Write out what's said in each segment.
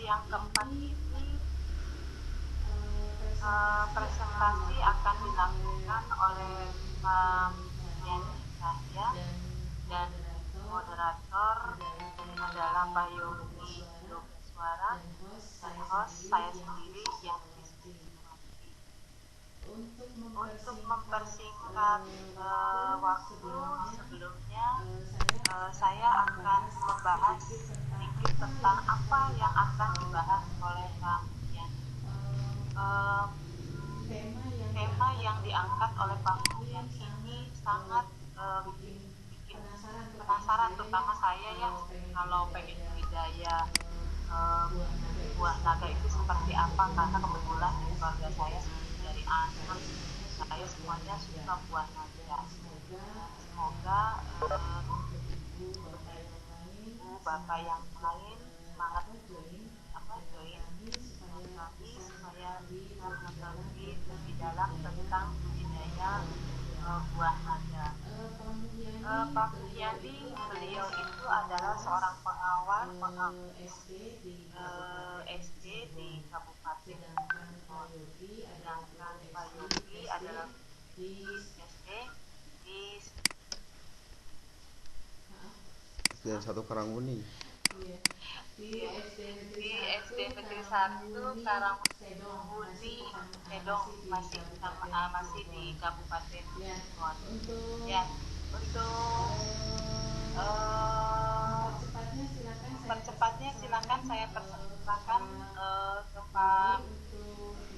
yang keempat ini presentasi akan dilakukan oleh penyanyi saya dan moderator adalah Pak Yogi Yogaswara dan host saya sendiri yang Mawati. Untuk mempersingkat waktu, sebelumnya saya akan membahas sedikit tentang apa yang akan dibahas oleh Pak Mulyani. Tema yang diangkat oleh Pak Mulyani ini sangat bikin penasaran, terutama saya ya, kalau pengen budidaya buah naga itu seperti apa, karena kebetulan di keluarga saya dari anak saya semuanya suka buah naga. Semoga ibu bapak yang lain semangat join kami supaya bisa mengetahui lebih dalam tentang budidaya buah naga. Pak Mulyani, beliau itu adalah seorang pengawas SD di Kabupaten Cirebon. Sedangkan Pak Yogi adalah SD di satu Karanguni. Di SD Negeri 1 Karanguni Sedong, masih di Kabupaten Cirebon. Ya, untuk percepatnya silakan saya persilakan ke Pak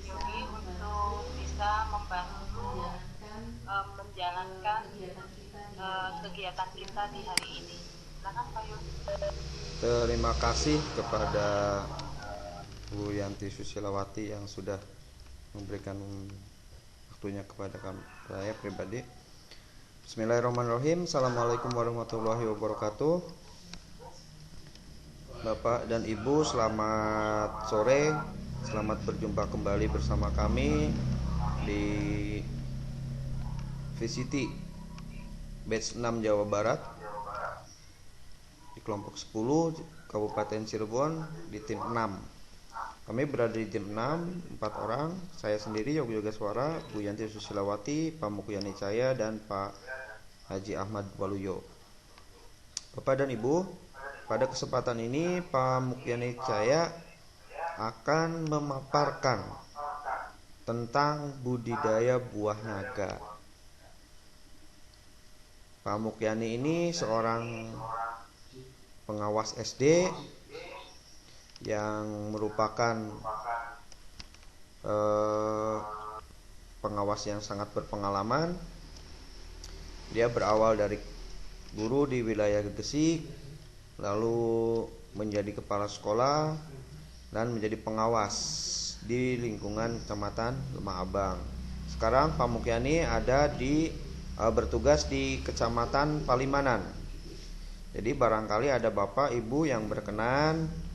Yogi untuk bisa membantu menjalankan kegiatan kita di hari ini. Silakan Pak Yogi. Terima kasih kepada Bu Yanti Susilawati yang sudah memberikan waktunya kepada saya pribadi. Bismillahirrahmanirrahim. Assalamualaikum warahmatullahi wabarakatuh. Bapak dan Ibu, selamat sore. Selamat berjumpa kembali bersama kami di VCT Batch 6 Jawa Barat di kelompok 10 Kabupaten Cirebon di tim 6. Kami berada di tim 6, 4 orang. Saya sendiri Yogi Yogaswara, Bu Yanti Susilawati, Pak Mulyani Cahya, dan Pak Haji Ahmad Waluyo. Bapak dan Ibu, pada kesempatan ini Pak Mulyani Cahya akan memaparkan tentang budidaya buah naga. Pak Mulyani ini seorang pengawas SD yang merupakan pengawas yang sangat berpengalaman. Dia berawal dari guru di wilayah Gresik, lalu menjadi kepala sekolah dan menjadi pengawas di lingkungan Kecamatan Lemah Abang. Sekarang Pak Mulyani ada bertugas di Kecamatan Palimanan. Jadi barangkali ada Bapak Ibu yang berkenan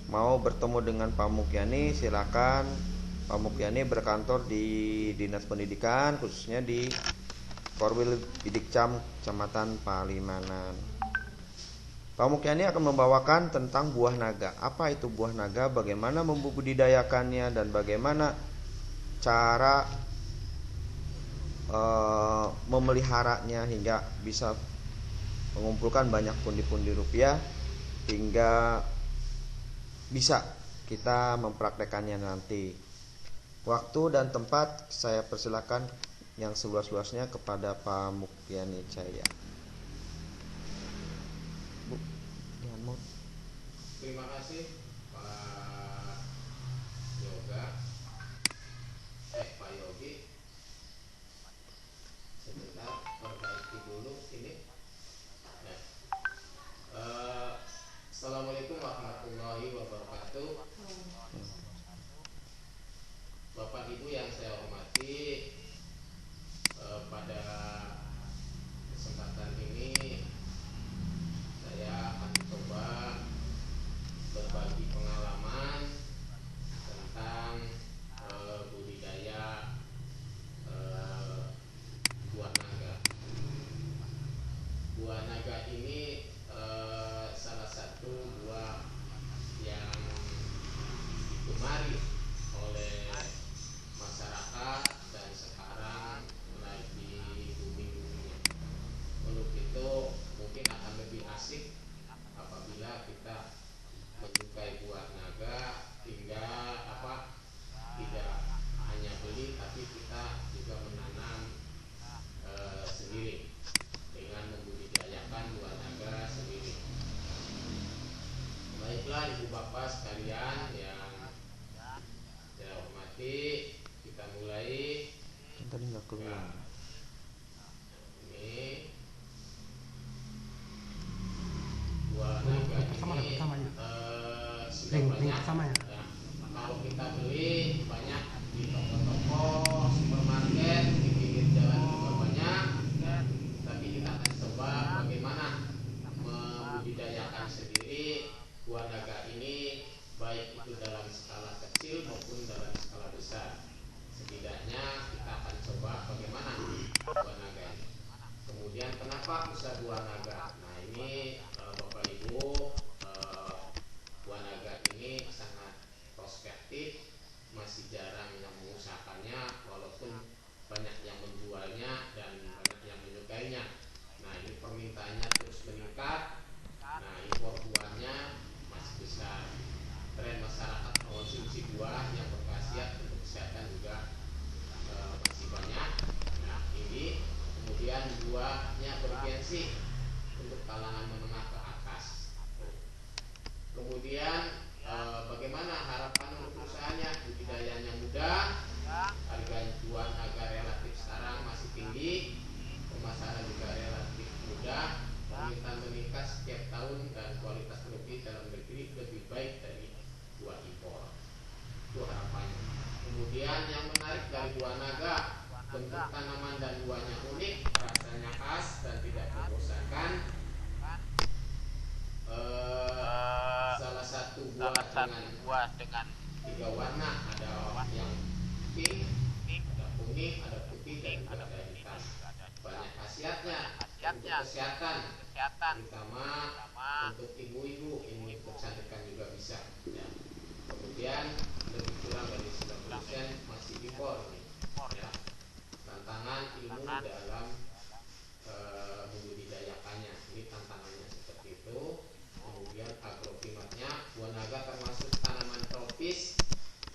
mau bertemu dengan Pak Mulyani, silakan. Pak Mulyani berkantor di Dinas Pendidikan, khususnya di Korwil Bidikcam Kecamatan Palimanan. Pak Mulyani akan membawakan tentang buah naga. Apa itu buah naga, bagaimana membudidayakannya, dan bagaimana cara memeliharanya hingga bisa mengumpulkan banyak pundi-pundi rupiah hingga bisa kita mempraktekannya nanti. Waktu dan tempat saya persilakan yang seluas-luasnya kepada Pak Mulyani Cahya. Bu, terima kasih Pak Yoga, Pak Yogi. Sebentar, perbaiki dulu ini. Ya. Assalamualaikum warahmatullahi wabarakatuh. Bapak Ibu yang saya hormati, pada kesempatan ini saya akan coba berbagi pengalaman tentang budidaya buah naga. Buah naga ini salah satu buah yang digemari oleh masyarakat dan sekarang lagi booming-boomingnya. Untuk itu mungkin akan lebih asik apabila kita menyukai buah naga hingga tidak hanya beli tapi kita juga menanam sendiri dengan membudidayakan buah naga sendiri. Baiklah ibu bapak sekalian yang saya hormati, kita mulai. Tadi nggak keluar. Ini buah naga ini sudah banyak. Ya, kalau kita beli banyak di toko-toko, supermarket, di pinggir jalan juga banyak. Tapi kita akan coba bagaimana membudidayakan sendiri buah naga ini, baik itu dalam skala kecil maupun dalam skala besar. Setidaknya kita akan coba bagaimana buah naga ini. Kemudian kenapa usaha buah naga? Nah ini Bapak Ibu, buah naga ini sangat prospektif, masih jarang yang mengusahakannya, walaupun banyak yang menjualnya dan banyak yang menyukainya. Nah ini permintaannya terus meningkat. Nah impor buahnya masih besar. Tren masyarakat mengonsumsi buah yang berkhasiat untuk kesehatan juga masih banyak. Nah ini kemudian buahnya bergengsi untuk kalangan menengah ke atas. Kemudian bagaimana harapan untuk usahanya? Budidayanya mudah, harga buah naga relatif sekarang masih tinggi, pemasaran juga relatif mudah, permintaan meningkat setiap tahun dan kualitas produksi dalam negeri lebih baik dari buah impor. Itu harapannya. Kemudian yang menarik dari buah naga, bentuk tanaman dan buahnya unik, rasanya khas dan tidak membosankan. Salah satu buah dengan 3 warna, ada yang pink, ada kuning, ada putih dan juga ada hitam. Banyak khasiatnya untuk kesehatan, terutama untuk ibu-ibu, ini kecantikan juga bisa. Ya. Kemudian lebih kurang dari 90% masih impor ini. Ya. Tantangan ilmu dalam membudidayakannya, ini tantangannya seperti itu. Kemudian agroklimatnya, buah naga termasuk tanaman tropis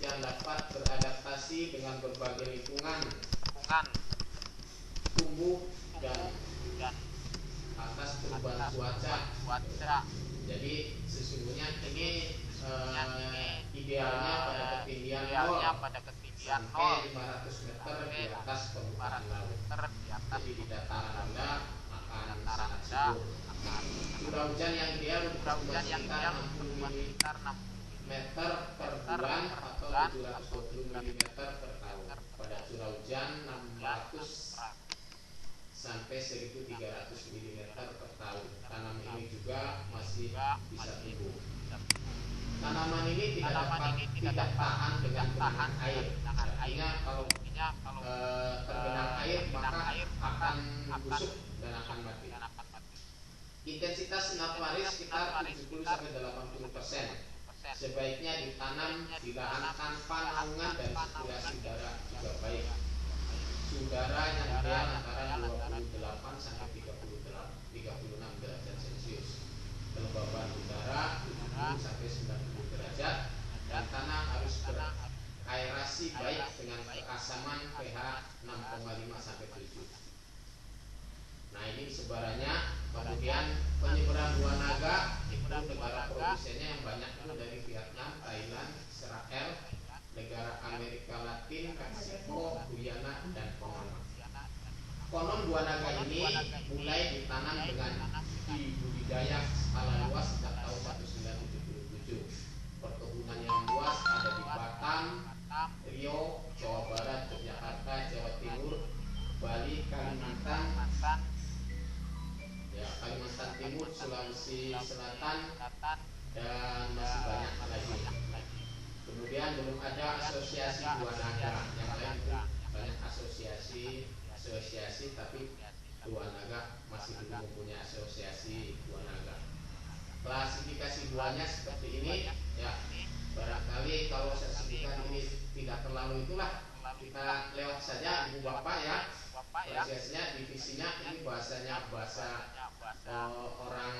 yang dapat beradaptasi dengan berbagai lingkungan, tumbuh dan atas perubahan cuaca. Jadi sesungguhnya ini idealnya pada ketinggian 0 sampai 500 meter di atas permukaan laut. Jadi di dataran rendah akan sangat subur. Curah hujan yang ideal untuk sekitar 60 mm per bulan atau 720 mm per tahun. Pada curah hujan 600 sampai 1300 mm per tahun. Tanaman ini juga masih bisa tumbuh. Tanaman ini tidak tahan dengan genangan air. Artinya kalau tergenang air maka akan busuk dan akan mati. Intensitas sinar matahari sekitar 70 sampai 80%. Sebaiknya ditanam di lahan tanpa naungan dan sirkulasi udara juga baik. Suhu udara yang ideal antara 28 sampai 36 derajat Celcius. Kelembaban udara 70 sampai 90 derajat dan tanah harus beraerasi baik dengan keasaman pH 6,5 sampai 7. Nah ini sebarannya. Kemudian penyebaran buah naga itu negara produsennya yang banyak itu dari Vietnam, Thailand, Israel, negara Amerika Latin, Meksiko, Guyana, dan Panama. Konon buah naga ini mulai ditanam dengan budidaya skala luas sejak tahun 1977. Perkebunan yang luas ada di Batam, Riau, Jawa Barat, Yogyakarta, Jawa Timur, Bali, Kalimantan, Kalimantan Timur, Sulawesi Selatan, dan masih banyak lagi. Kemudian belum ada asosiasi buah naga. Yang lain itu banyak asosiasi, tapi buah naga masih belum mempunyai asosiasi buah naga. Klasifikasi buahnya seperti ini, ya. Barangkali kalau saya tidak terlalu itulah, kita lewat saja ibu bapak ya. Prosesnya divisinya ini bahasa orang,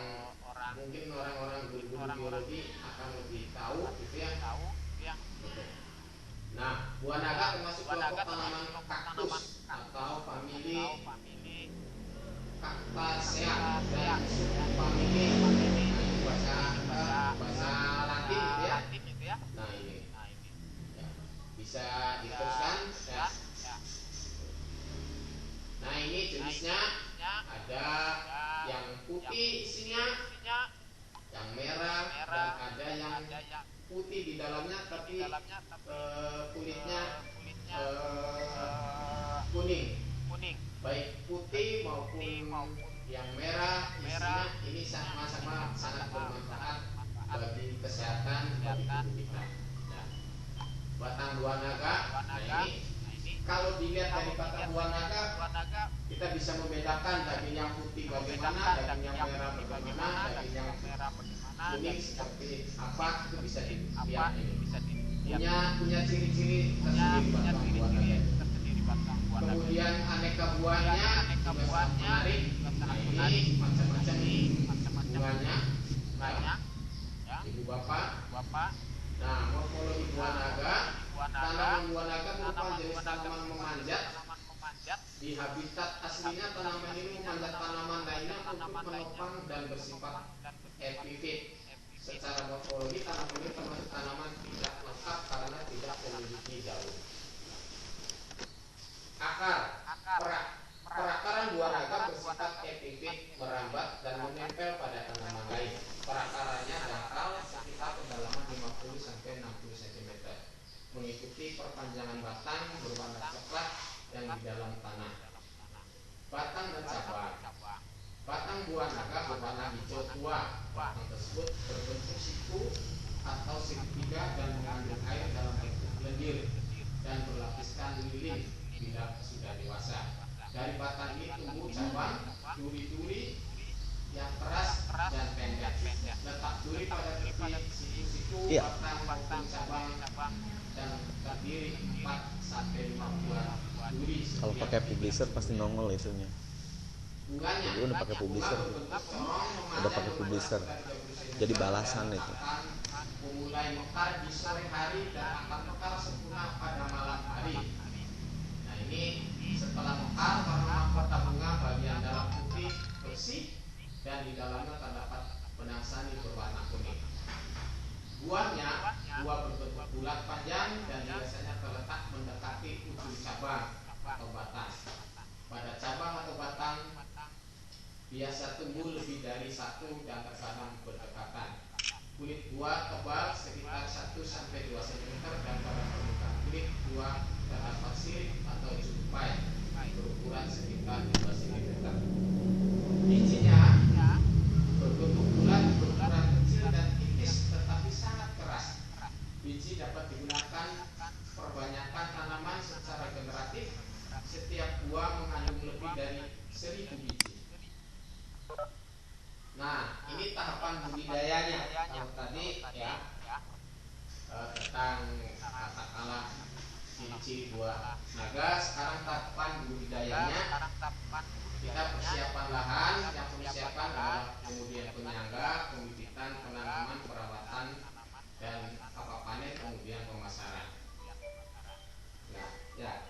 mungkin orang-orang guru-guru biologi akan lebih tahu gitu ya. Nah, buah naga termasuk kelompok tanaman kaktus atau famili Cactaceae dan subfamili bahasa Latin gitu ya. Nah ini ya, bisa diteruskan ya. Nah ini jenisnya ada yang putih isinya, yang merah, dan ada yang putih di dalamnya tapi kulitnya kuning. Baik putih maupun yang merah isinya ini sama-sama sangat bermanfaat bagi kesehatan bagi tubuh kita. Nah, batang buah naga, nah ini kalau dilihat dari batang buah naga kita bisa membedakan daging yang putih bagaimana, daging yang merah bagaimana, daging yang kuning seperti apa, itu bisa dilihat ini. Punya ciri-ciri tersendiri batang buah naga. Kemudian aneka buahnya juga menarik. Nah ini macam-macam bunganya ya. Ibu bapak. Nah morfologi buah naga, tanaman buah naga merupakan jenis tanaman memanjat. Di habitat aslinya tanaman ini memanjat tanaman lainnya untuk menopang dan bersifat epifit. Secara morfologi tanaman ini termasuk tanaman tidak lengkap karena tidak memiliki daun. Perakaran buah naga bersifat epifit, merambat dan menempel pada tanaman lain. Perakarannya dangkal sekitar kedalaman 50 sampai 60 cm, mengikuti perpanjangan batang berwarna coklat yang di dalam tanah. Batang dan cabang. Batang buah naga berwarna hijau tua. Batang tersebut berbentuk siku atau segitiga dan mengandung air dalam bentuk lendir dan berlapiskan lilin bila sudah dewasa. Dari batang ini tumbuh cabang, duri-duri yang keras dan pendek. Letak duri pada tepi siku-siku batang maupun cabang dan terdiri 4 sampai 5 buah duri. Kalau pakai publisher pasti nongol itunya. Bunganya, jadi udah pakai publisher, jadi balasan itu. Memulai mekar di sore hari dan akan mekar sempurna pada malam hari. Nah ini setelah mekar warna mahkota bunga bagian dalam putih bersih dan di dalamnya terdapat benang sani berwarna kuning. Buahnya berbentuk bulat panjang dan biasanya terletak mendekati ujung cabang atau batang. Pada cabang atau batang biasa tumbuh lebih dari satu dan terkadang berdekatan. Kulit buah tebal sekitar 1 sampai 2 cm dan pada permukaan kulit buah terdapat sirip atau jumpai berukuran sekitar 2 cm. Bijinya berbentuk bulat, berukuran kecil dan tipis tetapi sangat keras. Biji dapat digunakan perbanyakan tanaman secara generatif. Setiap buah mengandung lebih dari 1000 biji. Nah, ini tahapan budidayanya. Kalau tadi ya tentang katakanlah ciri-ciri buah naga, sekarang tahapan budidayanya. Kita persiapan lahan, yang persiapan adalah kemudian penyangga, pembibitan, penanaman, perawatan, dan apa panen, kemudian pemasaran. Nah, ya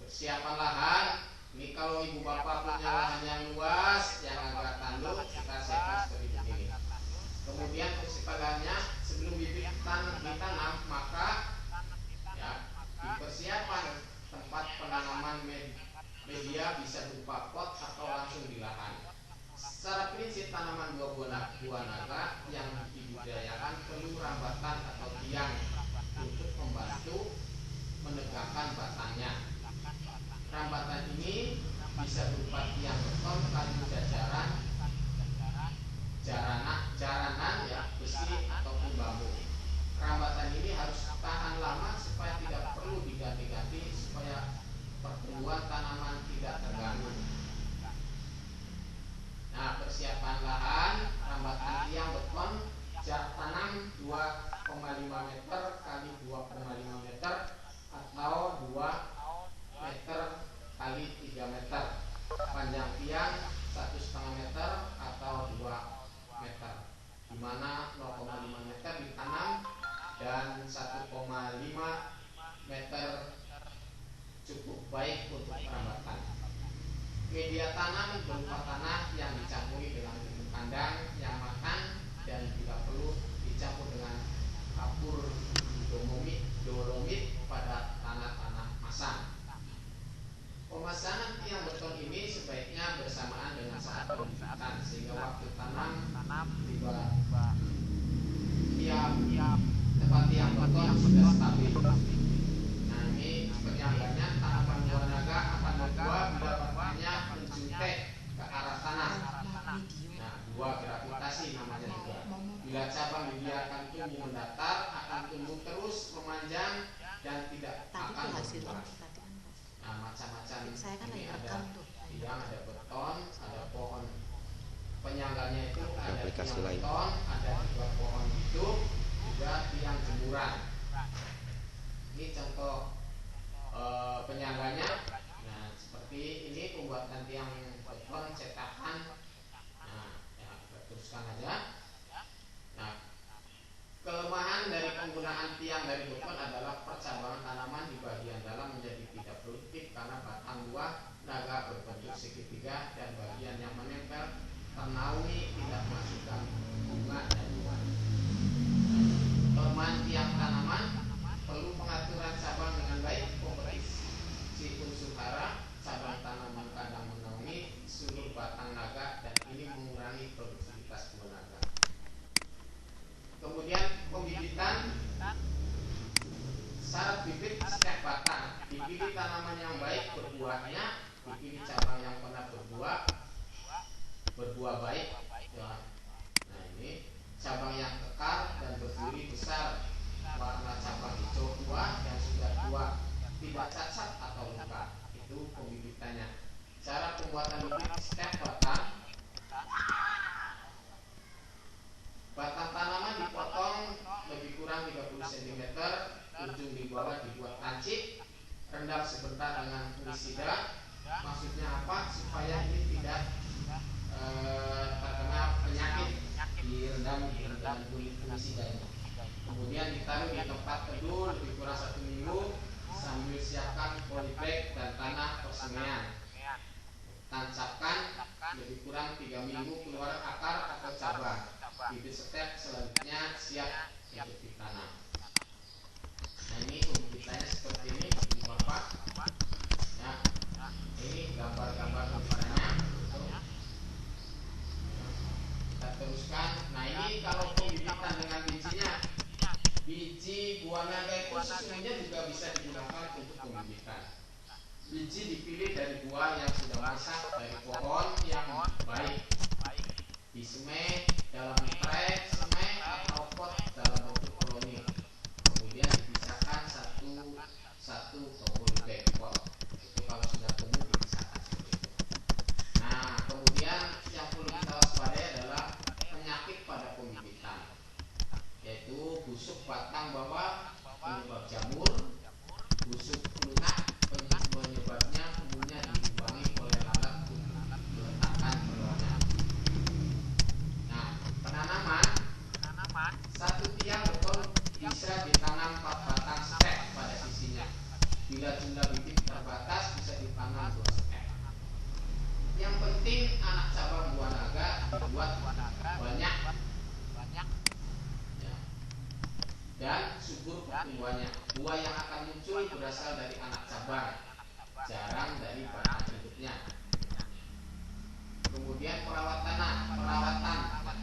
persiapan lahan. Ini kalau ibu bapak punya lahan yang luas, yang agak tanduk, kita siapkan seperti ini. Kemudian persiapannya sebelum bibit ditanam, maka ya dipersiapkan tempat penanaman media bisa berupa pot atau langsung di lahan. Secara prinsip tanaman buah naga yang dibudidayakan perlu rambatan atau tiang untuk membantu menegakkan batangnya. Rambatan ini bisa berupa tiang beton, kayu jajaran, jaranan ya, besi ataupun bambu. Rambatan ini harus tahan lama supaya tidak perlu diganti-ganti supaya pertumbuhan tanaman tidak terganggu. Nah, persiapan lahan, rambatan tiang beton, jarak tanam 2,5 meter kali 2,5 meter ketinggian 1,5 meter cukup baik untuk perawatan. Media tanam berupa tanah yang dicampuri dengan pupuk kandang yang matang dan bila perlu dicampur dengan kapur dolomit pada tanah-tanah masam. Pemasangan tiang beton ini sebaiknya bersamaan dengan saat pembibitan sehingga waktu tanam tiba tempat tiang beton sudah stabil. Nah, ini penyangganya tanaman buah naga akan berbuah bila batangnya menjuntek ke arah tanah. Nah, buah gravitasi namanya juga. Bila cabang dibiarkan tumbuh mendatar akan tumbuh terus memanjang dan tidak akan berbuah. Nah, macam-macam ini ada tiang, ada beton, ada pohon penyangganya itu ada tiang beton, ada juga pohon hidup, juga tiang jemuran. Ini contoh penyangganya. Nah, seperti ini pembuatan tiang beton cetakan. Nah, ya, teruskan aja. Nah, kelemahan dari penggunaan tiang dari beton adalah percabangan tanaman di bagian dalam menjadi tidak produktif karena batang buah naga berbentuk segitiga dan bagian yang menempel ternaungi tidak masukkan bunga dan buah. Kelemahan tiang tanaman perlu pengaturan cabang dengan baik, kompetisi unsur hara, cabang tanaman kadang menaungi seluruh batang naga dan ini mengurangi produktivitas buah naga. Kemudian pembibitan. Syarat bibit setiap batang. Dipilih tanaman yang baik berbuahnya, dipilih cabang yang pernah berbuah baik. Ya. Nah, ini cabang yang kekar dan berduri besar, warna cabang hijau tua dan sudah tua, tidak cacat atau luka. Itu pembibitannya. Cara pembuatan bibit setiap batang. Batang tanaman dipotong lebih kurang 30 cm, ujung di bawah dibuat lancip, rendam sebentar dengan fungisida. Maksudnya apa? Supaya ini tidak terkena penyakit, direndam dengan fungisida ini. Kemudian ditaruh di tempat teduh lebih kurang 1 minggu sambil siapkan polybag dan tanah persemian. Tancapkan lebih kurang 3 minggu keluar akar atau cabang. Bibit stek selanjutnya siap untuk ditanam. Nah, ini pembibitannya seperti ini di Bapak. Ya, ini gambar-gambar gambarannya. Kita teruskan. Nah, ini kalau pembibitan dengan bijinya, biji buah naga itu sesungguhnya juga bisa digunakan untuk pembibitan. Biji dipilih dari buah yang sudah masak dari pohon yang baik, disemai dalam trek semai atau pot dalam bentuk koloni, kemudian dipisahkan satu ke polybag pot. Itu kalau sudah tumbuh dipisahkan seperti itu. Nah, kemudian yang perlu kita waspadai adalah penyakit pada pembibitan, yaitu busuk batang bawah penyebab jamur, busuk lunak penyebabnya umumnya dilubangi oleh lalat untuk meletakkan telurnya. Nah, penanaman satu tiang beton bisa ditanam 4 batang stek pada sisinya. Bila jumlah bibit terbatas bisa ditanam 2 stek. Yang penting anak cabang buah naga dibuat banyak ya, dan subur pertumbuhannya. Buah yang akan muncul berasal dari anak cabang, jarang dari batang hidupnya. Kemudian perawatan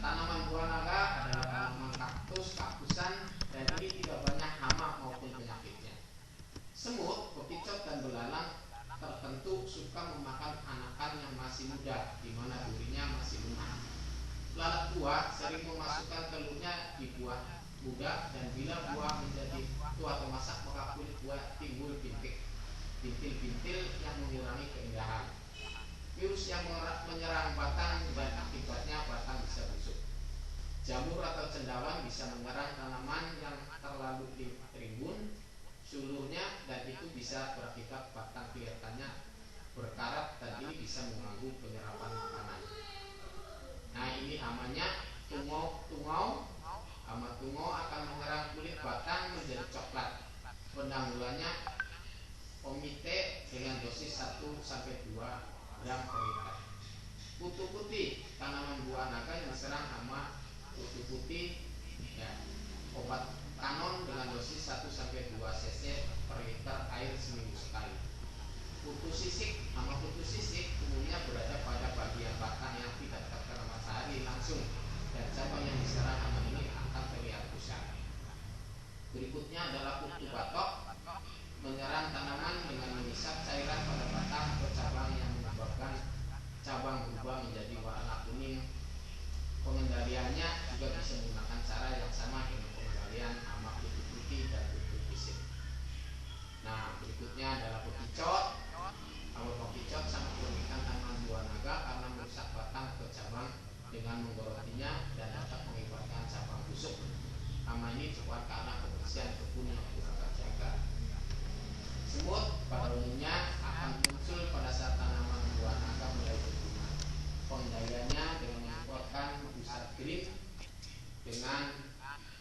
tanaman buah naga adalah tanaman kaktus, kaktusan, dan ini tidak banyak hama maupun penyakitnya. Semut, bekicot, dan belalang tertentu suka memakan anakan yang masih muda, di mana durinya masih lemah. Lalat buah sering memasukkan telurnya di buah muda, dan bila buah menjadi tua atau masak maka kulit buah timbul bintil-bintil yang mengurangi keindahan. Virus yang menyerang batang dan akibatnya batang bisa busuk. Jamur atau cendawan bisa menyerang tanaman yang terlalu terimbun seluruhnya, dan itu bisa berakibat batang kelihatannya berkarat dan ini bisa mengganggu penyerapan makanan. Nah, ini hamanya tungau. Hama tungau akan menyerang kulit batang Penanggulannya komite dengan dosis 1-2 gram per liter. Kutu putih, tanaman buah naga yang diserang hama kutu putih, ya, obat kanon dengan dosis 1-2 cc per liter air seminggu sekali. Kutu sisik, hama kutu sisik umumnya berada pada bagian batang yang tidak terkena matahari langsung, dan cabang yang diserang hama ini akan terlihat pusat. Berikutnya adalah kutu batok, menyerang tanaman dengan mengisap cairan pada batang atau cabang yang menyebabkan cabang berubah menjadi warna kuning. Pengendaliannya juga bisa menggunakan cara yang sama dengan pengendalian hama kutu putih dan kutu fisik. Nah, berikutnya adalah pekicot. Kalau pekicot sangat merugikan tanaman buah naga karena merusak batang atau cabang dengan menggorotinya dan dapat mengakibatkan cabang busuk. Hama ini cepat karena kebersihan kebun yang kurang terjaga. Semut pada umumnya akan muncul pada saat tanaman buah naga mulai berbunga. Pengendaliannya dengan menyemprotkan busa green dengan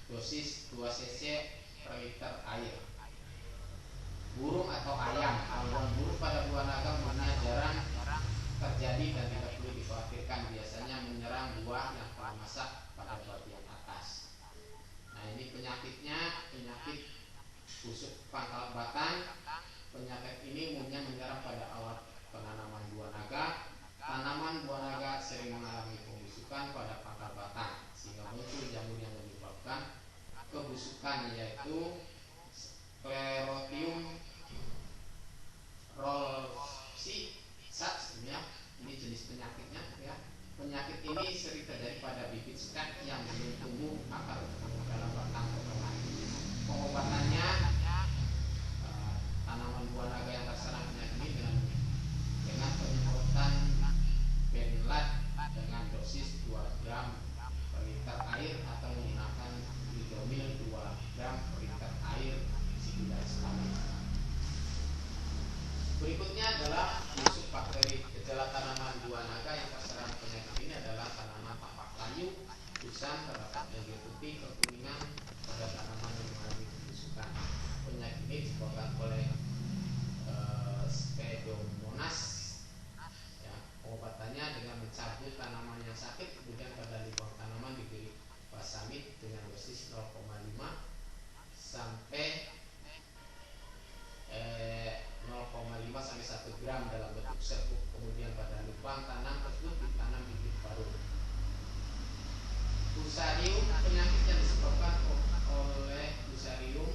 dosis 2 cc per liter air. Burung atau ayam, gangguan burung pada buah naga umumnya jarang terjadi dan tidak perlu dikhawatirkan. Biasanya menyerang buah yang telah masak pada bagian atas. Nah, ini penyakitnya, penyakit busuk pangkal batang. Penyakit ini umumnya menyerang pada awal penanaman buah naga. Tanaman buah naga sering mengalami pembusukan pada pangkal batang sehingga muncul jamur yang menyebabkan kebusukan, yaitu Sclerotium rosacea, ya. Ini jenis penyakitnya, ya. Penyakit ini sering terjadi pada bibit stek yang belum tumbuh akar dalam batang potongan. Pengobatannya, tanaman buah naga yang terserang penyakit ini dengan penyemprotan benlat dengan dosis 2 gram per liter air atau menggunakan lidomil 2 gram per liter air sebulan sekali. Berikutnya adalah busuk bakteri. Gejala tanaman buah naga yang terserang penyakit ini adalah tanaman tampak layu, kusam, terdapat lendir putih, kekuningan pada tanaman yang mengalami pembusukan. Penyakit ini disebabkan oleh Pseudomonas. Ya, pengobatannya dengan mencabut tanaman yang sakit, kemudian pada lubang tanaman diberi basamid dengan dosis 0,5 sampai 1 gram dalam bentuk serbuk. Kemudian pada lubang tanam tersebut ditanam bibit baru. Fusarium, penyakit yang disebabkan oleh Fusarium,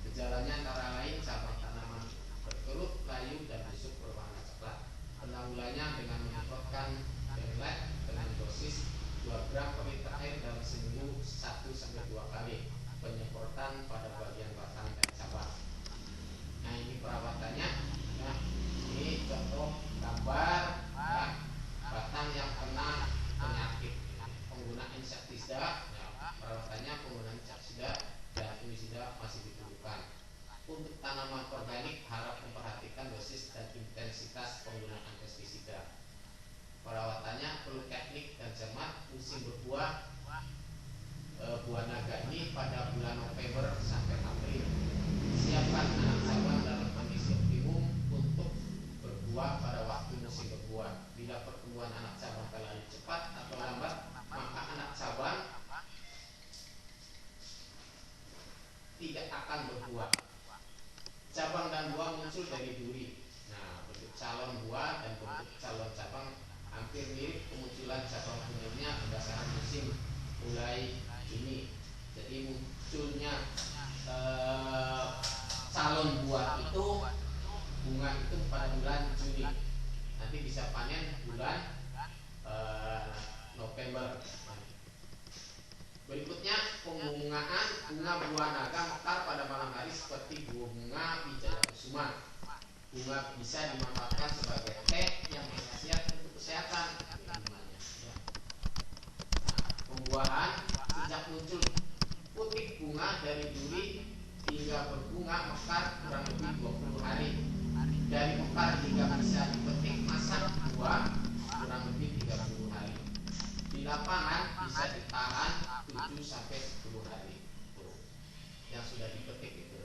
gejalanya antara lain cabang tanaman berkerut, layu, dan busuk berwarna coklat. Penanggulannya dengan menyemprotkan benlet dengan dosis 2 gram per liter air dalam seminggu 1-2 kali. Penyemprotan pada bagian batang dan cabang. Nah, ini perawatannya. Nah, ini contoh gambar, ya, batang yang kena penyakit. Penggunaan insektisida, ya, perawatannya penggunaan insektisida dan fungisida masih diperlukan. Untuk tanaman organik harap memperhatikan dosis dan intensitas penggunaan pestisida. Perawatannya perlu teknik dan cermat. Musim berbuah buah naga ini pada bulan November sampai April. Siapkan anak cabang dalam kondisi optimum untuk berbuah pada waktu musim berbuah. Bila pertumbuhan anak cabang terlalu cepat atau lambat, maka anak cabang tidak akan berbuah. Cabang dan buah muncul dari duri. Nah, bentuk calon buah dan bentuk calon cabang hampir mirip. Kemunculan cabang umumnya berdasarkan musim mulai Juni. Jadi munculnya calon buah itu, bunga itu pada bulan Juni. Nanti bisa panen bulan November. Berikutnya pembungaan bunga buah naga mekar pada malam hari seperti bunga wijaya kusuma. Bunga bisa dimanfaatkan sebagai teh yang berkhasiat untuk kesehatan. Pembuahan sejak muncul putik bunga dari duri hingga berbunga mekar kurang lebih 20 hari. Dari mekar hingga bisa dipetik masak buah kurang lebih 30 hari. Di lapangan bisa ditahan 7-10 hari. Yang sudah dipetik itu.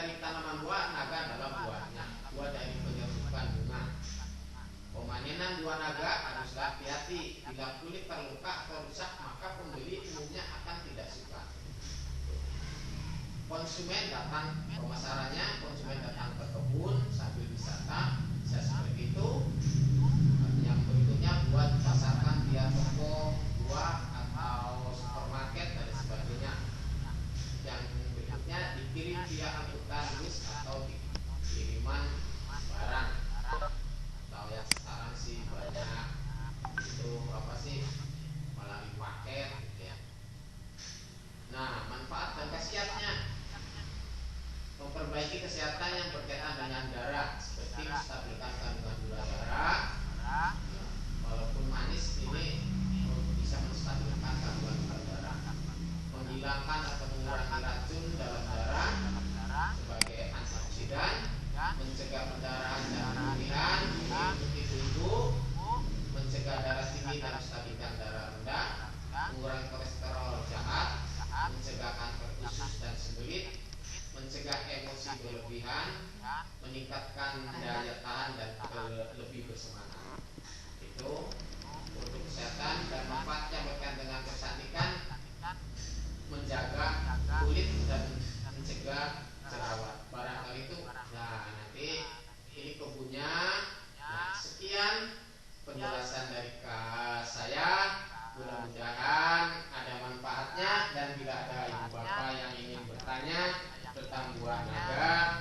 dari tanaman buah naga adalah buahnya. Buah dari penyerbukan bunga. Pemanenan buah naga haruslah hati-hati. Bila kulit terluka atau rusak, maka pembeli umumnya akan tidak suka. Konsumen datang, pemasarannya konsumen datang ke kebun sambil wisata, bisa seperti itu. Yang berikutnya buat pasarkan via toko buah atau supermarket dan sebagainya. Yang berikutnya dikirim via angkutan bus atau kiriman barang. Atau yang sekarang sih banyak itu apa sih, melalui paket gitu ya. Nah, manfaat dan khasiatnya: memperbaiki kesehatan yang berkaitan dengan darah, seperti menstabilkan kandungan gula darah. Walaupun manis, ini bisa menstabilkan kandungan gula darah. Menghilangkan atau mengurangi racun dalam darah sebagai antioksidan. Mencegah pendarahan dan penurunan untuk ibu-ibu. Mencegah darah tinggi dan menstabilkan darah rendah. Mengurangi kolesterol jahat. Mencegah kanker usus dan sembelit. Mencegah emosi berlebihan, meningkatkan daya tahan dan lebih bersemangat. Itu untuk kesehatan. Dan manfaat yang berkaitan dengan kecantikan: menjaga kulit dan mencegah jerawat. Barangkali itu. Nah, nanti ini kebunnya. Nah, sekian penjelasan dari saya. Mudah-mudahan ada manfaatnya, dan bila ada ibu bapak yang ingin bertanya tentang buah naga,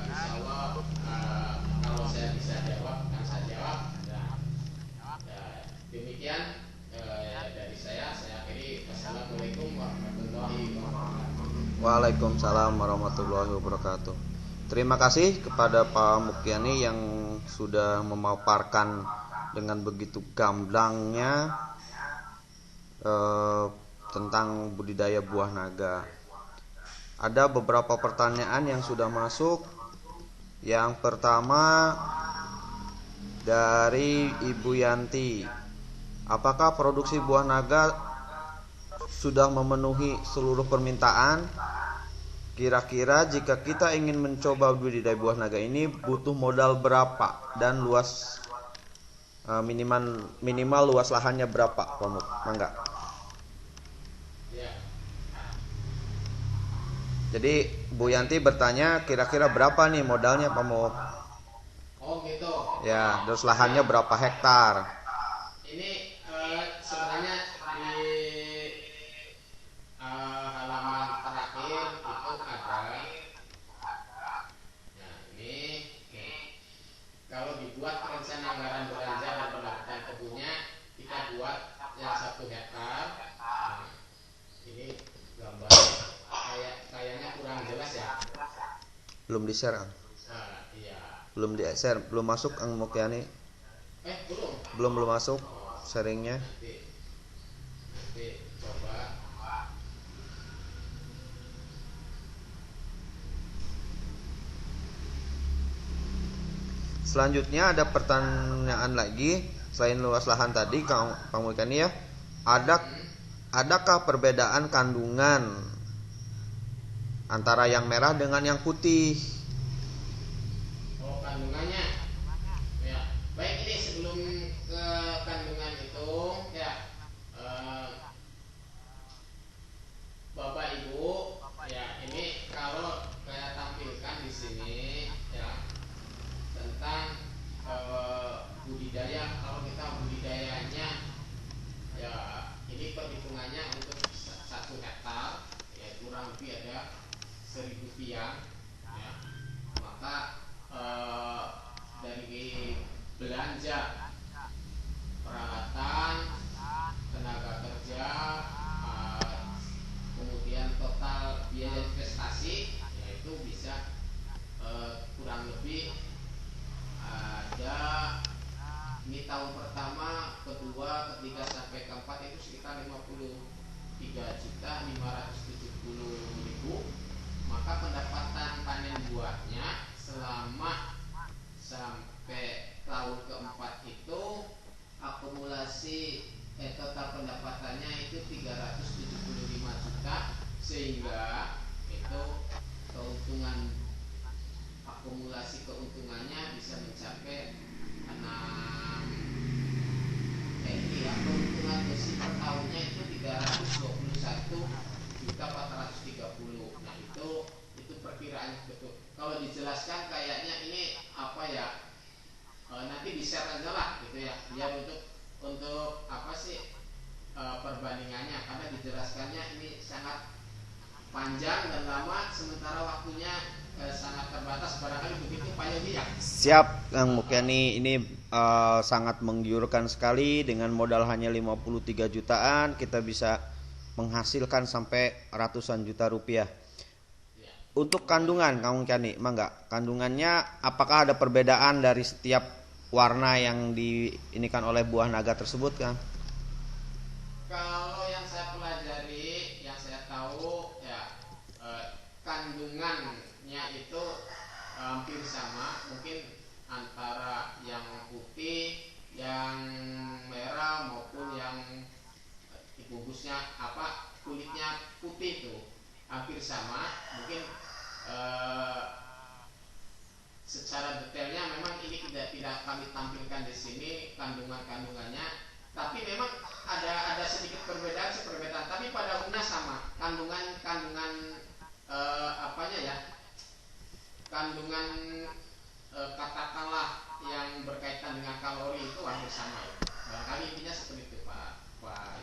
insya Allah kalau saya bisa jawab akan saya jawab. Demikian dari saya akhiri. Wassalamualaikum warahmatullahi wabarakatuh. Waalaikumsalam warahmatullahi wabarakatuh. Terima kasih kepada Pak Mukyani yang sudah memaparkan dengan begitu gamblangnya tentang budidaya buah naga. Ada beberapa pertanyaan yang sudah masuk. Yang pertama dari Ibu Yanti, apakah produksi buah naga sudah memenuhi seluruh permintaan? Kira-kira jika kita ingin mencoba budidaya buah naga ini butuh modal berapa dan luas minimal luas lahannya berapa, Pak Muk? Mangga. Jadi Bu Yanti bertanya kira-kira berapa nih modalnya, Pak Muk? Oh gitu. Ya, terus lahannya berapa hektar? Ini sebenarnya di halaman terakhir itu ada. Nah, ini kalau dibuat rencana anggaran belanja dan pendapatan kebunnya, kita buat yang 1 hektar. Nah, ini gambar kayaknya kurang jelas ya. Belum di-share, Ang. Iya. Belum di-share, belum masuk Ang Mukyani. Belum masuk sharingnya. Nanti coba. Selanjutnya ada pertanyaan lagi selain luas lahan tadi, Kang Mukyani ya. Adakah perbedaan kandungan antara yang merah dengan yang putih? Oh, kandungannya. Ya. Baik, ini sebelum ke kandungan itu ya, Bapak Ibu, ya ini kalau saya tampilkan di sini ya tentang budidaya. Kalau kita budidayanya ya, ini perhitungannya untuk 1 hektar ya kurang lebih ada 1000 tiang ya. Maka dari belanja peralatan, tenaga kerja, kemudian total biaya investasi, yaitu bisa kurang lebih ada, ini tahun pertama, kedua, ketiga sampai keempat itu sekitar 53.570.000. Maka pendapatan panen buahnya selama sampai tahun keempat itu akumulasi total pendapatannya itu 375 juta, sehingga itu keuntungan akumulasi keuntungannya bisa mencapai 6 keuntungan besi per tahunnya itu 321.430. Nah itu perkiraan betul. Kalau dijelaskan kayaknya ini apa ya, nanti di share aja lah gitu ya, biar untuk apa sih perbandingannya, karena dijelaskannya ini sangat panjang dan lama, sementara waktunya sangat terbatas. Barangkali begitu Pak Yogi ya. Siap Kang Mukyani, ini sangat menggiurkan sekali. Dengan modal hanya 53 jutaan kita bisa menghasilkan sampai ratusan juta rupiah. Ya. Untuk kandungan Kang Mukyani, mangga kandungannya apakah ada perbedaan dari setiap warna yang diinikan oleh buah naga tersebut Kang? Kalau yang saya pelajari, yang saya tahu ya, kandungannya itu hampir sama, mungkin antara yang putih, yang merah maupun yang bungkusnya apa, kulitnya putih itu hampir sama. Mungkin secara detailnya memang ini tidak kami tampilkan di sini kandungannya, tapi memang ada sedikit perbedaan, tapi pada umumnya sama. Kandungan apanya ya? Kandungan katakanlah yang berkaitan dengan kalori itu hampir sama ya. Barangkali intinya seperti itu Pak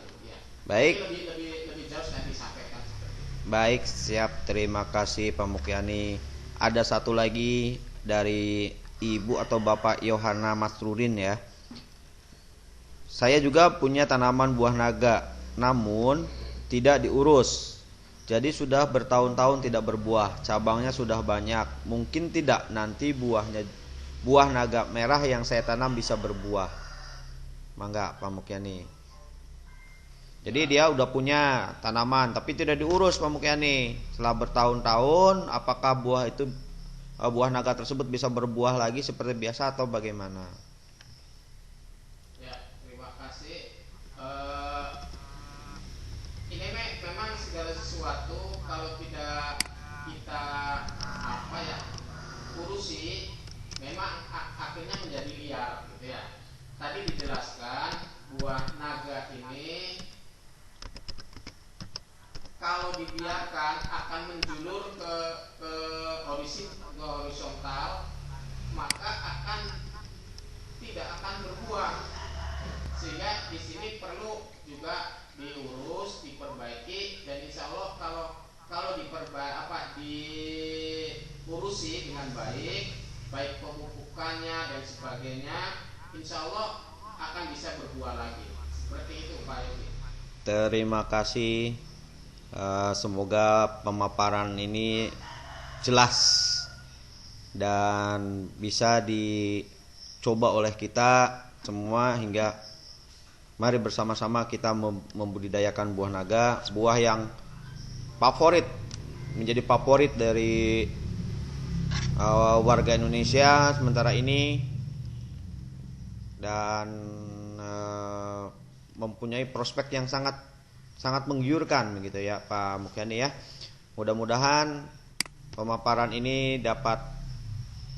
Yogi ya. Baik. Lebih jauh nanti disampaikan seperti itu. Baik, siap. Terima kasih Pak Mukyani. Ada satu lagi dari Ibu atau Bapak Yohana Masrurin ya. Saya juga punya tanaman buah naga, namun tidak diurus. Jadi sudah bertahun-tahun tidak berbuah, cabangnya sudah banyak. Mungkin tidak nanti buah naga merah yang saya tanam bisa berbuah. Mangga Pak Mukyani. Jadi dia udah punya tanaman tapi tidak diurus Pak Mukyani. Setelah bertahun-tahun, apakah buah naga tersebut bisa berbuah lagi seperti biasa atau bagaimana? Ini memang segala sesuatu kalau tidak kita apa ya urusi, memang akhirnya menjadi liar gitu ya. Tadi dijelaskan buah naga ini kalau dibiarkan akan menjulur ke horizontal, maka tidak akan berbuah. Sehingga di sini perlu juga diurus, diperbaiki, dan insya Allah kalau diurusi dengan baik pemupukannya dan sebagainya, insya Allah akan bisa berbuah lagi. Seperti itu Pak Yogi. Terima kasih. Semoga pemaparan ini jelas dan bisa dicoba oleh kita semua, hingga mari bersama-sama kita membudidayakan buah naga, buah yang menjadi favorit dari warga Indonesia sementara ini, dan mempunyai prospek yang sangat menggiurkan begitu ya Pak Mukyani ya. Mudah-mudahan pemaparan ini dapat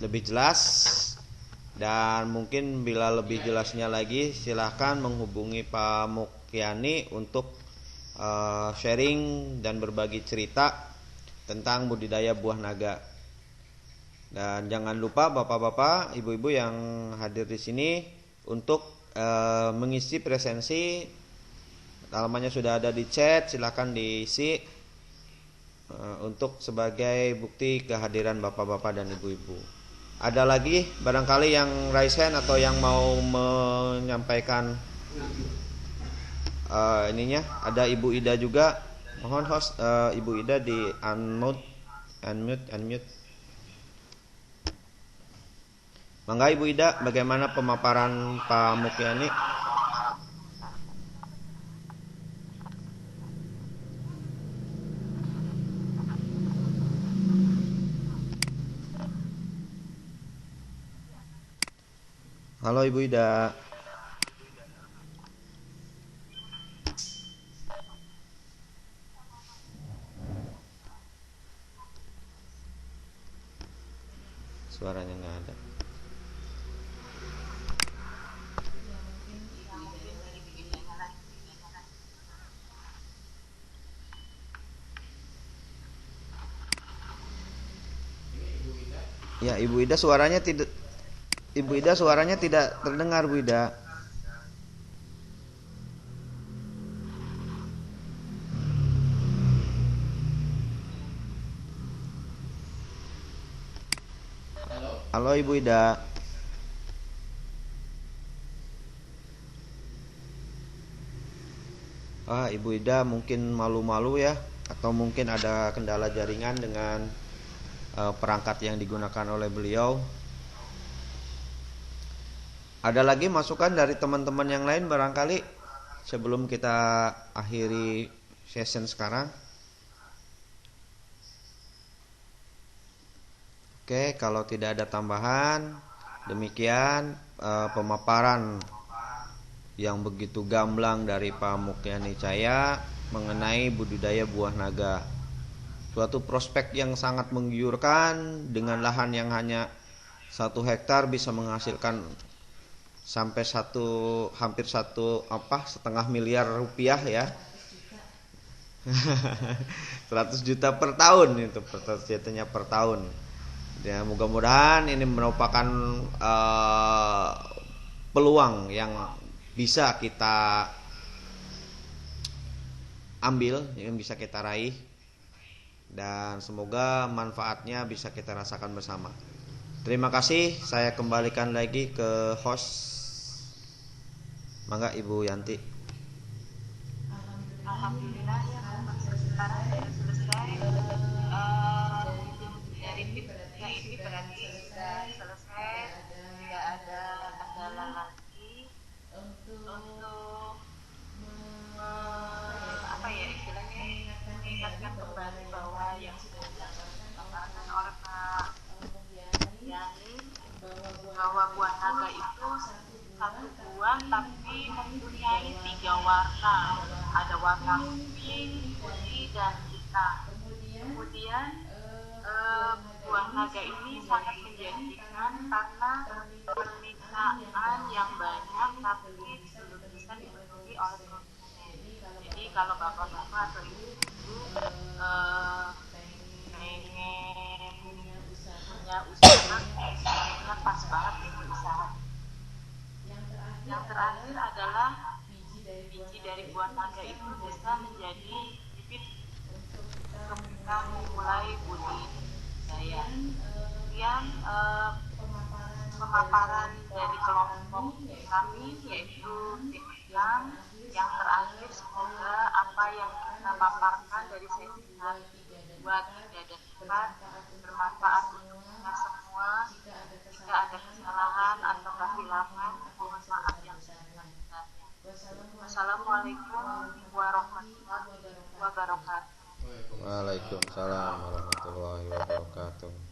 lebih jelas, dan mungkin bila lebih jelasnya lagi silahkan menghubungi Pak Mukyani untuk sharing dan berbagi cerita tentang budidaya buah naga. Dan jangan lupa bapak-bapak, ibu-ibu yang hadir di sini untuk mengisi presensi. Alamatnya sudah ada di chat, silakan diisi untuk sebagai bukti kehadiran bapak-bapak dan ibu-ibu. Ada lagi barangkali yang raise hand atau yang mau menyampaikan ininya? Ada Ibu Ida juga. Mohon host Ibu Ida di unmute. Mangga Ibu Ida, bagaimana pemaparan Pak Mukyani? Halo Ibu Ida. Suaranya nggak ada. Ya, Ibu Ida suaranya tidak terdengar, Bu Ida. Halo Ibu Ida. Ibu Ida mungkin malu-malu ya, atau mungkin ada kendala jaringan dengan perangkat yang digunakan oleh beliau. Ada lagi masukan dari teman-teman yang lain barangkali sebelum kita akhiri session sekarang? Oke, kalau tidak ada tambahan, demikian pemaparan yang begitu gamblang dari Pak Mukhyani Cahya mengenai budidaya buah naga. Suatu prospek yang sangat menggiurkan, dengan lahan yang hanya 1 hektar bisa menghasilkan sampai hampir setengah miliar rupiah ya. 100 juta per tahun itu jatuhnya per tahun. Ya, mudah-mudahan ini merupakan peluang yang bisa kita ambil, yang bisa kita raih, dan semoga manfaatnya bisa kita rasakan bersama. Terima kasih, saya kembalikan lagi ke host. Mangga Ibu Yanti. Alhamdulillah ya, sekarang sudah selesai. Dari tipsnya ini berarti sudah selesai, tidak ada kendala lagi untuk apa ya istilahnya, mengingatkan kembali bahwa yang sudah disampaikan oleh Pak Yani, bahwa buah naga itu satu buah tapi mempunyai 3 warna, ada warna kuning, putih, dan hitam. Kemudian buah naga ini sangat menjanjikan karena permintaan yang banyak tapi belum bisa dipenuhi oleh konsumen. Jadi kalau bapak-bapak atau ibu-ibu pengen punya usaha, kayaknya pas banget ini usaha. Yang terakhir adalah biji dari buah naga itu bisa menjadi bibit ketika memulai budidaya. Kemudian pemaparan dari kelompok kami yaitu tim yang terakhir, semoga apa yang kita paparkan dari sesi 1, 2, 3, dan 4 bermanfaat untuk kita semua. Jika ada kesalahan atau kehilangan, mohon maaf yang sebesar-besarnya. Wassalamualaikum warahmatullahi wabarakatuh. Waalaikumsalam warahmatullahi wabarakatuh.